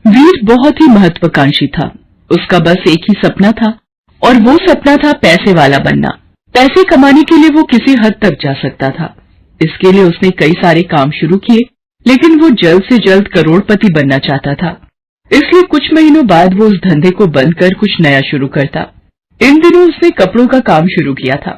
वीर बहुत ही महत्वाकांक्षी था। उसका बस एक ही सपना था और वो सपना था पैसे वाला बनना। पैसे कमाने के लिए वो किसी हद तक जा सकता था। इसके लिए उसने कई सारे काम शुरू किए, लेकिन वो जल्द से जल्द करोड़पति बनना चाहता था। इसलिए कुछ महीनों बाद वो उस धंधे को बंद कर कुछ नया शुरू करता। इन दिनों उसने कपड़ों का काम शुरू किया था।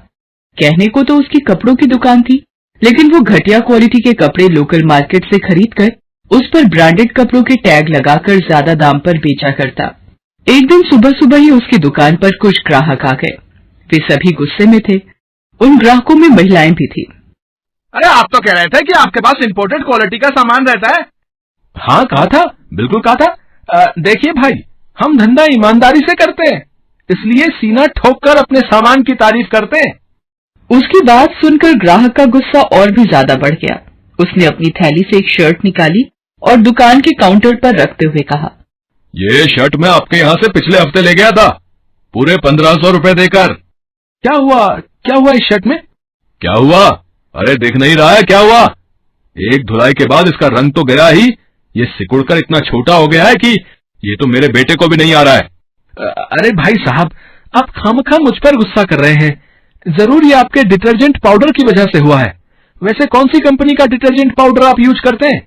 कहने को तो उसकी कपड़ों की दुकान थी, लेकिन वो घटिया क्वालिटी के कपड़े लोकल मार्केट से खरीदकर उस पर ब्रांडेड कपड़ों के टैग लगाकर ज्यादा दाम पर बेचा करता। एक दिन सुबह सुबह ही उसकी दुकान पर कुछ ग्राहक आ गए। वे सभी गुस्से में थे। उन ग्राहकों में महिलाएं भी थी। अरे आप तो कह रहे थे कि आपके पास इंपोर्टेड क्वालिटी का सामान रहता है। हाँ कहा था, बिल्कुल कहा था। देखिए भाई, हम धंधा ईमानदारी से करते हैं, इसलिए सीना ठोक कर अपने सामान की तारीफ करते हैं। उसकी बात सुनकर ग्राहक का गुस्सा और भी ज्यादा बढ़ गया। उसने अपनी थैली से एक शर्ट निकाली और दुकान के काउंटर पर रखते हुए कहा, ये शर्ट मैं आपके यहाँ से पिछले हफ्ते ले गया था, पूरे 1500 रुपए देकर। क्या हुआ इस शर्ट में? क्या हुआ? अरे देख नहीं रहा है क्या हुआ? एक धुलाई के बाद इसका रंग तो गया ही, ये सिकुड़कर इतना छोटा हो गया है कि ये तो मेरे बेटे को भी नहीं आ रहा है। अरे भाई साहब, आप खामखा मुझ पर गुस्सा कर रहे हैं। जरूर ये आपके डिटर्जेंट पाउडर की वजह से हुआ है। वैसे कौन सी कंपनी का डिटर्जेंट पाउडर आप यूज करते हैं?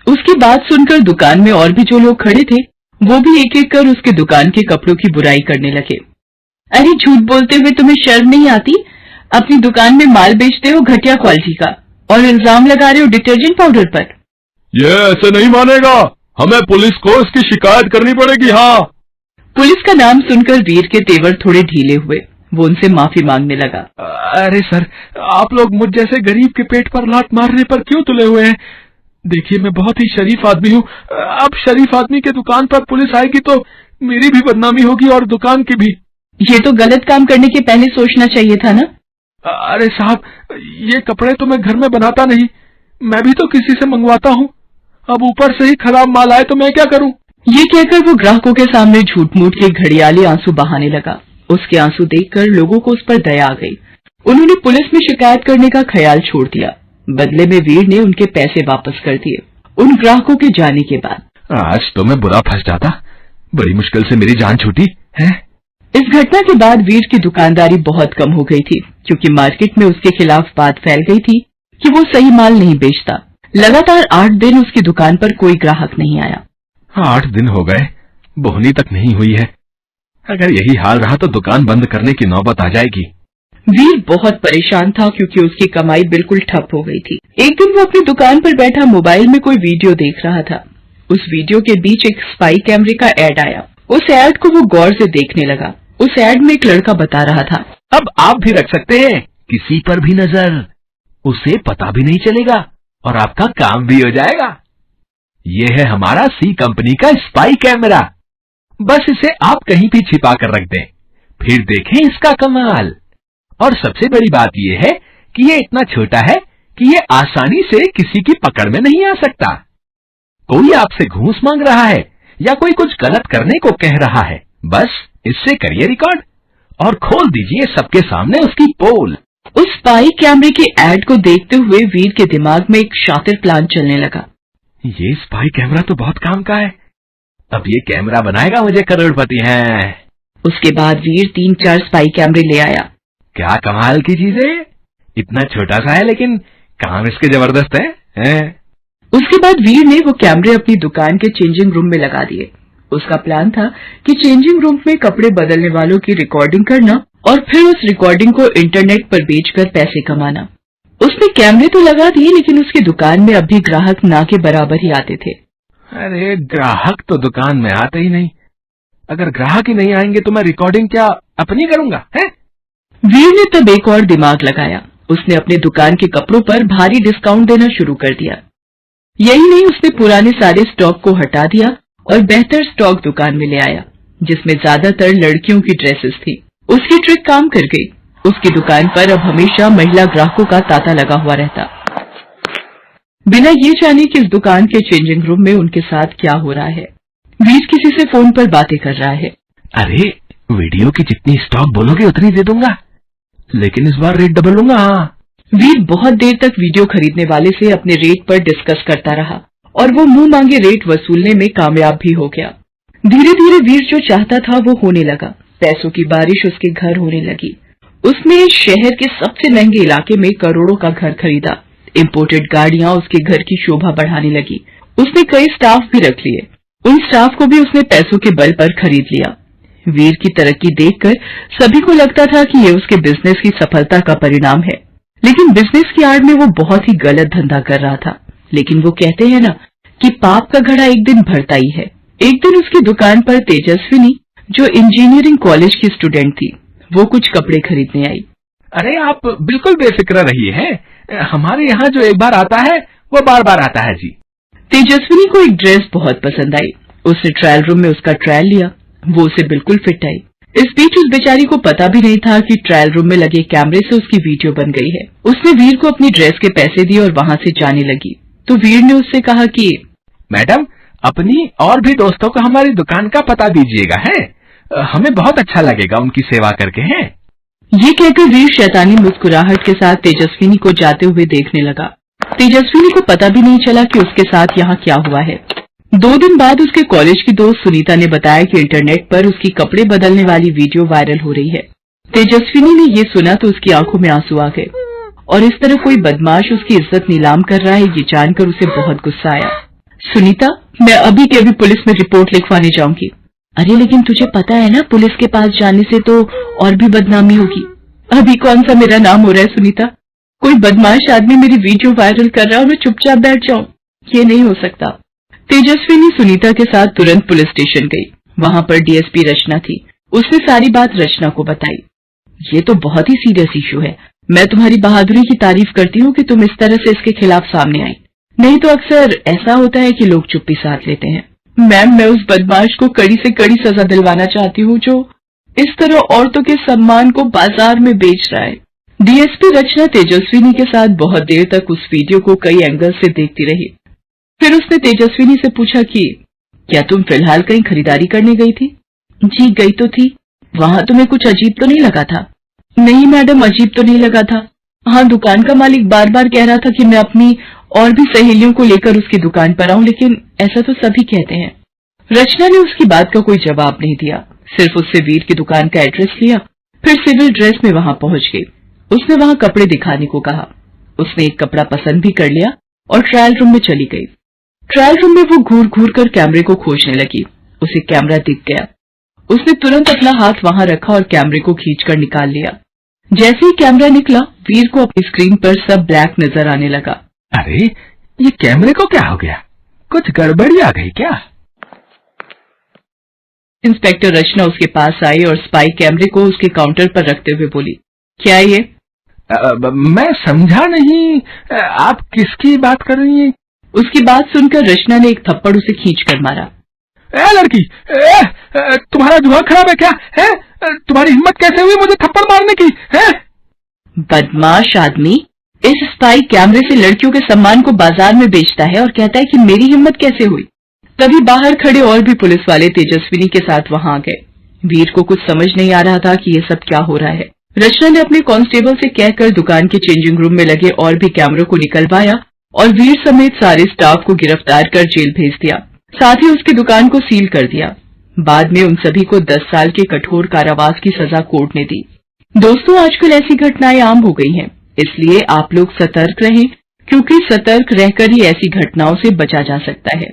उसकी बात सुनकर दुकान में और भी जो लोग खड़े थे वो भी एक एक कर उसके दुकान के कपड़ों की बुराई करने लगे। अरे झूठ बोलते हुए तुम्हें शर्म नहीं आती? अपनी दुकान में माल बेचते हो घटिया क्वालिटी का और इल्जाम लगा रहे हो डिटर्जेंट पाउडर पर। ये ऐसे नहीं मानेगा, हमें पुलिस को इसकी शिकायत करनी पड़ेगी। हाँ। पुलिस का नाम सुनकर वीर के तेवर थोड़े ढीले हुए। वो उनसे माफी मांगने लगा। अरे सर, आप लोग मुझ जैसे गरीब के पेट पर लात मारने पर क्यों तुले हुए हैं? देखिए, मैं बहुत ही शरीफ आदमी हूँ। अब शरीफ आदमी के दुकान पर पुलिस आएगी तो मेरी भी बदनामी होगी और दुकान की भी। ये तो गलत काम करने के पहले सोचना चाहिए था ना। अरे साहब, ये कपड़े तो मैं घर में बनाता नहीं, मैं भी तो किसी से मंगवाता हूँ। अब ऊपर से ही खराब माल आए तो मैं क्या करूँ? ये कहकर वो ग्राहकों के सामने झूठ मूठ के घड़ियाली आंसू बहाने लगा। उसके आंसू देखकर लोगों को उस पर दया आ गई। उन्होंने पुलिस में शिकायत करने का ख्याल छोड़ दिया। बदले में वीर ने उनके पैसे वापस कर दिए। उन ग्राहकों के जाने के बाद आज तो मैं बुरा फंस जाता, बड़ी मुश्किल से मेरी जान छूटी है। इस घटना के बाद वीर की दुकानदारी बहुत कम हो गई थी, क्योंकि मार्केट में उसके खिलाफ बात फैल गई थी कि वो सही माल नहीं बेचता। लगातार 8 दिन उसकी दुकान पर कोई ग्राहक नहीं आया। 8 दिन हो गए, बोहनी तक नहीं हुई है। अगर यही हाल रहा तो दुकान बंद करने की नौबत आ जाएगी। वीर बहुत परेशान था क्योंकि उसकी कमाई बिल्कुल ठप हो गई थी। एक दिन वो अपनी दुकान पर बैठा मोबाइल में कोई वीडियो देख रहा था। उस वीडियो के बीच एक स्पाई कैमरे का एड आया। उस एड को वो गौर से देखने लगा। उस एड में एक लड़का बता रहा था, अब आप भी रख सकते हैं किसी पर भी नजर, उसे पता भी नहीं चलेगा और आपका काम भी हो जाएगा। ये है हमारा सी कंपनी का स्पाई कैमरा। बस इसे आप कहीं भी छिपा कर रख दें, फिर देखें इसका कमाल। और सबसे बड़ी बात यह है कि ये इतना छोटा है कि ये आसानी से किसी की पकड़ में नहीं आ सकता। कोई आपसे घूस मांग रहा है या कोई कुछ गलत करने को कह रहा है, बस इससे करिए रिकॉर्ड और खोल दीजिए सबके सामने उसकी पोल। उस स्पाई कैमरे की एड को देखते हुए वीर के दिमाग में एक शातिर प्लान चलने लगा। ये स्पाई कैमरा तो बहुत काम का है, अब ये कैमरा बनाएगा मुझे करोड़पति है। उसके बाद वीर 3-4 स्पाई कैमरे ले आया। क्या कमाल की चीज है, इतना छोटा सा है लेकिन काम इसके जबरदस्त है। उसके बाद वीर ने वो कैमरे अपनी दुकान के चेंजिंग रूम में लगा दिए। उसका प्लान था कि चेंजिंग रूम में कपड़े बदलने वालों की रिकॉर्डिंग करना और फिर उस रिकॉर्डिंग को इंटरनेट पर बेचकर पैसे कमाना। उसने कैमरे तो लगा दिए, लेकिन उसकी दुकान में अब भी ग्राहक ना के बराबर ही आते थे। अरे ग्राहक तो दुकान में आते ही नहीं, अगर ग्राहक ही नहीं आएंगे तो मैं रिकॉर्डिंग क्या अपनी करूंगा है? वीर ने तब एक और दिमाग लगाया। उसने अपने दुकान के कपड़ों पर भारी डिस्काउंट देना शुरू कर दिया। यही नहीं, उसने पुराने सारे स्टॉक को हटा दिया और बेहतर स्टॉक दुकान में ले आया, जिसमें ज्यादातर लड़कियों की ड्रेसेस थी। उसकी ट्रिक काम कर गई। उसकी दुकान पर अब हमेशा महिला ग्राहकों का तांता लगा हुआ रहता, बिना ये जाने कि इस दुकान के चेंजिंग रूम में उनके साथ क्या हो रहा है। वीर किसी से फोन पर बातें कर रहा है। अरे वीडियो की जितनी स्टॉक बोलोगे उतनी दे दूंगा, लेकिन इस बार रेट डबल लूंगा। वीर बहुत देर तक वीडियो खरीदने वाले से अपने रेट पर डिस्कस करता रहा और वो मुंह मांगे रेट वसूलने में कामयाब भी हो गया। धीरे धीरे वीर जो चाहता था वो होने लगा। पैसों की बारिश उसके घर होने लगी। उसने शहर के सबसे महंगे इलाके में करोड़ों का घर खरीदा। इंपोर्टेड गाड़ियां उसके घर की शोभा बढ़ाने लगी। उसने कई स्टाफ भी रख लिए। उन स्टाफ को भी उसने पैसों के बल पर खरीद लिया। वीर की तरक्की देखकर सभी को लगता था कि ये उसके बिजनेस की सफलता का परिणाम है, लेकिन बिजनेस की आड़ में वो बहुत ही गलत धंधा कर रहा था। लेकिन वो कहते हैं ना कि पाप का घड़ा एक दिन भरता ही है। एक दिन उसकी दुकान पर तेजस्विनी, जो इंजीनियरिंग कॉलेज की स्टूडेंट थी, वो कुछ कपड़े खरीदने आई। अरे आप बिल्कुल बेफिक्र रहिए हैं, हमारे यहाँ जो एक बार आता है वो बार बार आता है जी। तेजस्विनी को एक ड्रेस बहुत पसंद आई। उसने ट्रायल रूम में उसका ट्रायल लिया। वो उसे बिल्कुल फिट आई। इस बीच उस बेचारी को पता भी नहीं था कि ट्रायल रूम में लगे कैमरे से उसकी वीडियो बन गई है। उसने वीर को अपनी ड्रेस के पैसे दिए और वहां से जाने लगी। तो वीर ने उससे कहा कि मैडम, अपनी और भी दोस्तों को हमारी दुकान का पता दीजिएगा, है हमें बहुत अच्छा लगेगा उनकी सेवा करके, हैं। ये कहकर वीर शैतानी मुस्कुराहट के साथ तेजस्विनी को जाते हुए देखने लगा। तेजस्विनी को पता भी नहीं चला कि उसके साथ यहाँ क्या हुआ है। 2 दिन बाद उसके कॉलेज की दोस्त सुनीता ने बताया कि इंटरनेट पर उसकी कपड़े बदलने वाली वीडियो वायरल हो रही है। तेजस्विनी ने ये सुना तो उसकी आंखों में आंसू आ गए, और इस तरह कोई बदमाश उसकी इज्जत नीलाम कर रहा है ये जानकर उसे बहुत गुस्सा आया। सुनीता, मैं अभी के अभी पुलिस में रिपोर्ट लिखवाने जाऊंगी। अरे लेकिन तुझे पता है ना, पुलिस के पास जाने से तो और भी बदनामी होगी। अभी कौन सा मेरा नाम हो रहा है सुनीता? कोई बदमाश आदमी मेरी वीडियो वायरल कर रहा है और मैं चुपचाप बैठ जाऊं? ये नहीं हो सकता। तेजस्विनी सुनीता के साथ तुरंत पुलिस स्टेशन गई। वहां पर डीएसपी रचना थी। उसने सारी बात रचना को बताई। ये तो बहुत ही सीरियस इशू है। मैं तुम्हारी बहादुरी की तारीफ करती हूँ कि तुम इस तरह से इसके खिलाफ सामने आई। नहीं तो अक्सर ऐसा होता है कि लोग चुप्पी साध लेते हैं। मैम, मैं उस बदमाश को कड़ी से कड़ी सजा दिलवाना चाहती हूँ जो इस तरह औरतों के सम्मान को बाजार में बेच रहा है। डीएसपी रचना तेजस्विनी के साथ बहुत देर तक उस वीडियो को कई एंगल से देखती रही। फिर उसने तेजस्विनी से पूछा कि क्या तुम फिलहाल कहीं खरीदारी करने गई थी? जी गई तो थी। वहां तुम्हें कुछ अजीब तो नहीं लगा था? नहीं मैडम, अजीब तो नहीं लगा था। हाँ, दुकान का मालिक बार बार कह रहा था कि मैं अपनी और भी सहेलियों को लेकर उसकी दुकान पर आऊं, लेकिन ऐसा तो सभी कहते हैं। रचना ने उसकी बात का कोई जवाब नहीं दिया, सिर्फ उससे वीर की दुकान का एड्रेस लिया। फिर सिविल ड्रेस में वहां पहुंच गई। उसने वहां कपड़े दिखाने को कहा। उसने एक कपड़ा पसंद भी कर लिया और ट्रायल रूम में चली गई। ट्रायल रूम में वो घूर घूर कर कैमरे को खोजने लगी। उसे कैमरा दिख गया। उसने तुरंत अपना हाथ वहां रखा और कैमरे को खींचकर निकाल लिया। जैसे ही कैमरा निकला, वीर को अपनी स्क्रीन पर सब ब्लैक नजर आने लगा। अरे, ये कैमरे को क्या हो गया? कुछ गड़बड़ी आ गई क्या? इंस्पेक्टर रचना उसके पास आई और स्पाई कैमरे को उसके काउंटर पर रखते हुए बोली, क्या ये? मैं समझा नहीं, आप किसकी बात कर रही हैं? उसकी बात सुनकर रचना ने एक थप्पड़ उसे खींचकर मारा। लड़की, तुम्हारा दिमाग खराब है क्या? है तुम्हारी हिम्मत कैसे हुई मुझे थप्पड़ मारने की? है बदमाश आदमी इस स्पाई कैमरे से लड़कियों के सम्मान को बाजार में बेचता है और कहता है कि मेरी हिम्मत कैसे हुई। तभी बाहर खड़े और भी पुलिस वाले तेजस्विनी के साथ वहां आ गए। वीर को कुछ समझ नहीं आ रहा था कि ये सब क्या हो रहा है। रचना ने अपने कांस्टेबल से कहकर दुकान के चेंजिंग रूम में लगे और भी कैमरों को निकलवाया और वीर समेत सारे स्टाफ को गिरफ्तार कर जेल भेज दिया। साथ ही उसकी दुकान को सील कर दिया। बाद में उन सभी को 10 साल के कठोर कारावास की सजा कोर्ट ने दी। दोस्तों, आजकल ऐसी घटनाएं आम हो गई हैं, इसलिए आप लोग सतर्क रहें, क्योंकि सतर्क रहकर ही ऐसी घटनाओं से बचा जा सकता है।